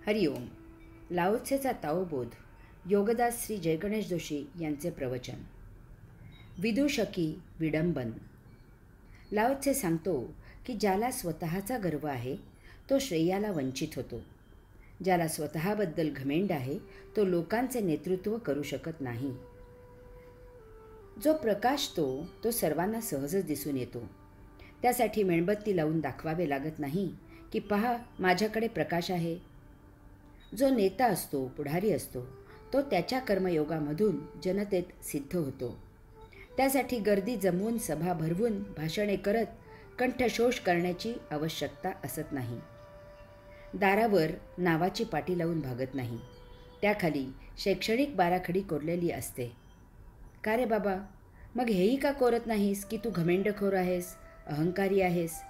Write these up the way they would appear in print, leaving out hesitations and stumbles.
हरिओम. लाओत्सेचा ताओबोध. योगदास श्री जयगणेश जोशी यांचे प्रवचन. विदूषकी विडंबन. लाओत्से सांगतो की ज्याला स्वतःचा गर्व आहे तो श्रेयाला वंचित होतो. ज्याला स्वतःबद्दल घमेंड आहे तो लोकांचे नेतृत्व करू शकत नाही. जो प्रकाशतो तो सर्वांना सहजच दिसून येतो. त्यासाठी मेणबत्ती लावून दाखवावे लागत नाही की पहा माझ्याकडे प्रकाश आहे. जो नेता असतो, पुढारी असतो, तो त्याच्या कर्मयोगामधून जनतेत सिद्ध होतो. त्यासाठी गर्दी जमवून सभा भरवून भाषणे करत कंठशोष करण्याची आवश्यकता असत नाही. दारावर नावाची पाटी लावून भागत नाही. त्याखाली शैक्षणिक बाराखडी कोरलेली असते. का रे बाबा, मग हेही का कोरत नाहीस की तू घमेंडखोर आहेस, अहंकारी आहेस?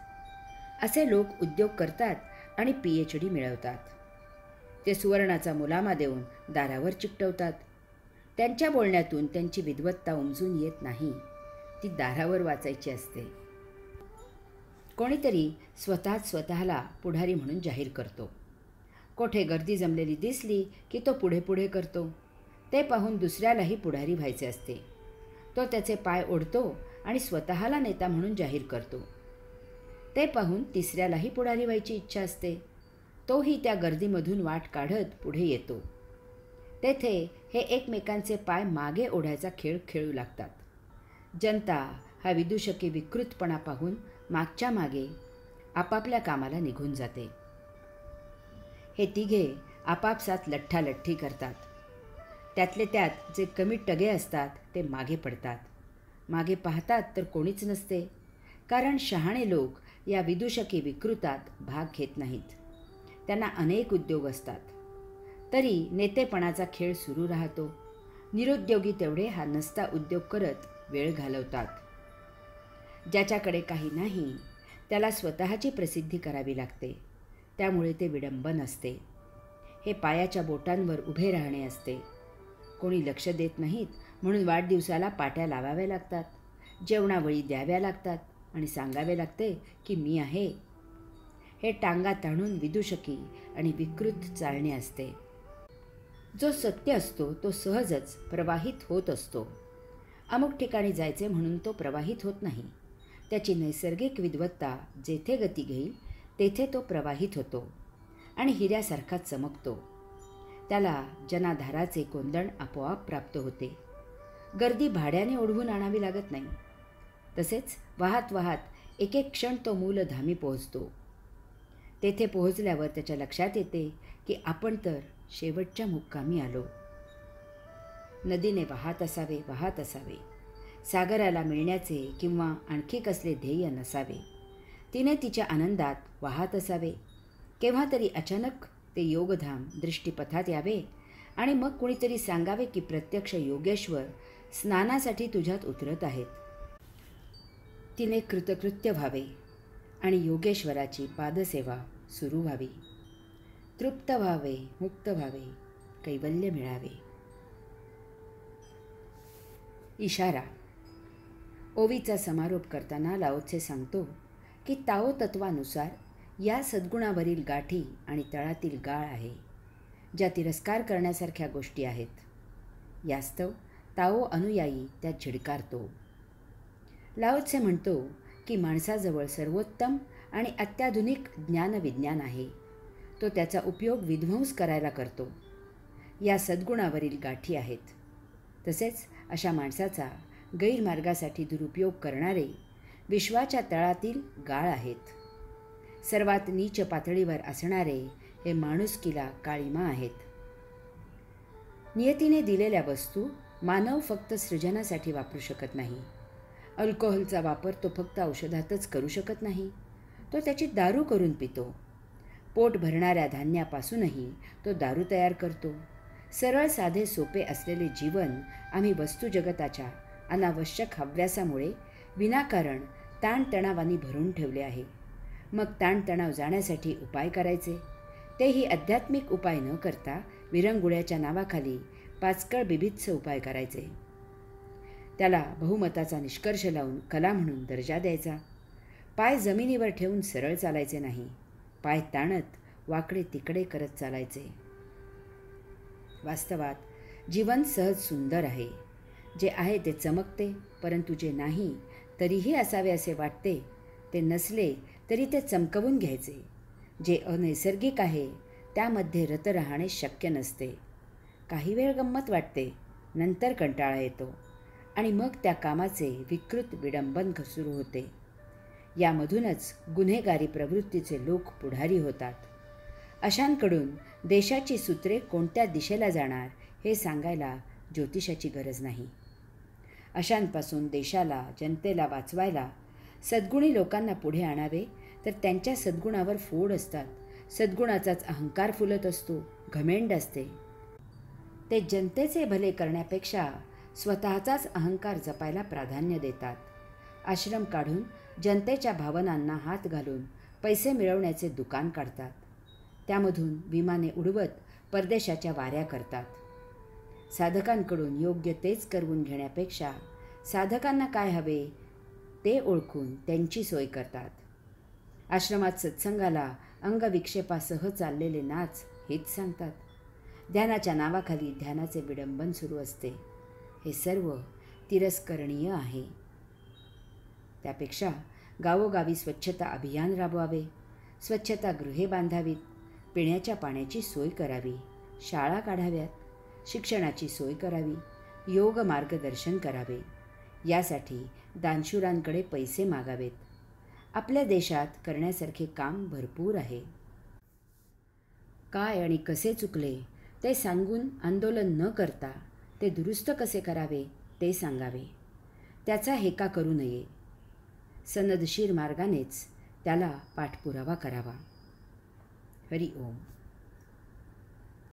असे लोक उद्योग करतात आणि PhD मिळवतात. ते सुवर्णाचा मुलामा देऊन दारावर चिकटवतात. त्यांच्या बोलण्यातून त्यांची विद्वत्ता उमजून येत नाही, ती दारावर वाचायची असते. कोणीतरी स्वतःला पुढारी म्हणून जाहीर करतो. कोठे गर्दी जमलेली दिसली की तो पुढे पुढे करतो. ते पाहून दुसऱ्यालाही पुढारी व्हायचे असते. तो त्याचे पाय ओढतो आणि स्वतःला नेता म्हणून जाहीर करतो. ते पाहून तिसऱ्यालाही पुढारी व्हायची इच्छा असते. तोही त्या गर्दीमधून वाट काढत पुढे येतो. तेथे हे एकमेकांचे पाय मागे ओढायचा खेळ खेळू लागतात. जनता हा विदूषकी विकृतपणा पाहून मागच्या मागे आपापल्या कामाला निघून जाते. हे तिघे आपापसात लठ्ठालठ्ठी करतात. त्यातले त्यात जे कमी टगे असतात ते मागे पडतात. मागे पाहतात तर कोणीच नसते, कारण शहाणे लोक या विदूषकी विकृतात भाग घेत नाहीत. त्यांना अनेक उद्योग असतात. तरी नेतेपणाचा खेळ सुरू राहतो. निरुद्योगी तेवढे हा नसता उद्योग करत वेळ घालवतात. ज्याच्याकडे काही नाही त्याला स्वतःची प्रसिद्धी करावी लागते. त्यामुळे ते विडंबन असते. हे पायाच्या बोटांवर उभे राहणे असते. कोणी लक्ष देत नाहीत म्हणून वाढदिवसाला पाट्या लावाव्या लागतात, जेवणावळी द्याव्या लागतात आणि सांगावे लागते की मी आहे. हे टांगा ताणून विदूषकी आणि विकृत चालणे असते. जो सत्य असतो तो सहजच प्रवाहित होत असतो. अमुक ठिकाणी जायचे म्हणून तो प्रवाहित होत नाही. त्याची नैसर्गिक विद्वत्ता जेथे गती घेईल तेथे तो प्रवाहित होतो आणि हिऱ्यासारखा चमकतो. त्याला जनाधाराचे कोंदण आपोआप प्राप्त होते. गर्दी भाड्याने ओढवून आणावी लागत नाही. तसेच वाहत वाहत एक एक क्षण तो मूलधामी पोहोचतो. तेथे पोहोचल्यावर त्याच्या लक्षात येते की आपण तर शेवटच्या मुक्कामी आलो. नदीने वाहत असावे, वाहत असावे. सागराला मिळण्याचे किंवा आणखी कसले ध्येय नसावे. तिने तिच्या आनंदात वाहत असावे. केव्हा तरी अचानक ते योगधाम दृष्टीपथात यावे आणि मग कुणीतरी सांगावे की प्रत्यक्ष योगेश्वर स्नानासाठी तुझ्यात उतरत आहेत. तिने कृतकृत्य व्हावे आणि योगेश्वराची पादसेवा सुरू व्हावी. तृप्त व्हावे, मुक्त व्हावे, कैवल्य मिळावे. इशारा. ओवीचा समारोप करताना लाओत्से सांगतो की ताओ तत्वानुसार या सद्गुणावरील गाठी आणि तळातील गाळ आहे, ज्या तिरस्कार करण्यासारख्या गोष्टी आहेत. यास्तव ताओ अनुयायी त्यात झिडकारतो. लाओत्से म्हणतो की माणसाजवळ सर्वोत्तम आणि अत्याधुनिक ज्ञानविज्ञान आहे. तो त्याचा उपयोग विध्वंस करायला करतो. या सद्गुणावरील गाठी आहेत. तसेच अशा माणसाचा गैरमार्गासाठी दुरुपयोग करणारे विश्वाच्या तळातील गाळ आहेत. सर्वात नीच पातळीवर असणारे हे माणुसकीला काळिमा आहेत. नियतीने दिलेल्या वस्तू मानव फक्त सृजनासाठी वापरू शकत नाही. अल्कोहोलचा वापर तो फक्त औषधातच करू शकत नाही, तो त्याची दारू करून पितो. पोट भरणाऱ्या धान्यापासूनही तो दारू तयार करतो. सरळ साधे सोपे असलेले जीवन आम्ही वस्तुजगताच्या अनावश्यक हव्यासामुळे विनाकारण ताणतणावानी भरून ठेवले आहे. मग ताणतणाव जाण्यासाठी उपाय करायचे, तेही आध्यात्मिक उपाय न करता विरंगुळ्याच्या नावाखाली पाचकळ बिभत्स उपाय करायचे. त्याला बहुमताचा निष्कर्ष लावून कला म्हणून दर्जा द्यायचा. पाय जमिनीवर ठेवून सरळ चालायचे नाही. पाय ताणत वाकडे तिकडे करत चालायचे. वास्तवात जीवन सहज सुंदर आहे. जे आहे ते चमकते, परंतु जे नाही तरीही असावे असे वाटते, ते नसले तरी ते चमकवून घ्यायचे. जे अनैसर्गिक आहे त्यामध्ये रत राहणे शक्य नसते. काही वेळ गंमत वाटते, नंतर कंटाळा येतो आणि मग त्या कामाचे विकृत विडंबन सुरू होते. यामधूनच गुन्हेगारी प्रवृत्तीचे लोक पुढारी होतात. अशांकडून देशाची सूत्रे कोणत्या दिशेला जाणार हे सांगायला ज्योतिषाची गरज नाही. अशांपासून देशाला, जनतेला वाचवायला सद्गुणी लोकांना पुढे आणावे, तर त्यांच्या सद्गुणावर फोड असतात. सद्गुणाचाच अहंकार फुलत असतो, घमेंड असते. ते जनतेचे भले करण्यापेक्षा स्वतःचाच अहंकार जपायला प्राधान्य देतात. आश्रम काढून जनतेच्या भावनांना हात घालून पैसे मिळवण्याचे दुकान काढतात. त्यामधून विमाने उडवत परदेशाच्या वाऱ्या करतात. साधकांकडून योग्य तेच करवून घेण्यापेक्षा साधकांना काय हवे ते ओळखून त्यांची सोय करतात. आश्रमात सत्संगाला अंगविक्षेपासह चाललेले नाच हेच सांगतात. ध्यानाच्या नावाखाली ध्यानाचे विडंबन सुरू असते. हे सर्व तिरस्करणीय आहे. त्यापेक्षा गावोगावी स्वच्छता अभियान राबवावे, स्वच्छतागृहे बांधावीत, पिण्याच्या पाण्याची सोय करावी, शाळा काढाव्यात, शिक्षणाची सोय करावी, योग मार्गदर्शन करावे. यासाठी दानशूरांकडे पैसे मागावेत. आपल्या देशात करण्यासारखे काम भरपूर आहे. काय आणि कसे चुकले ते सांगून आंदोलन न करता ते दुरुस्त कसे करावे ते सांगावे. त्याचा हेका करू नये. सनदशीर मार्गानेच त्याला पाठपुरावा करावा. हरि ओम.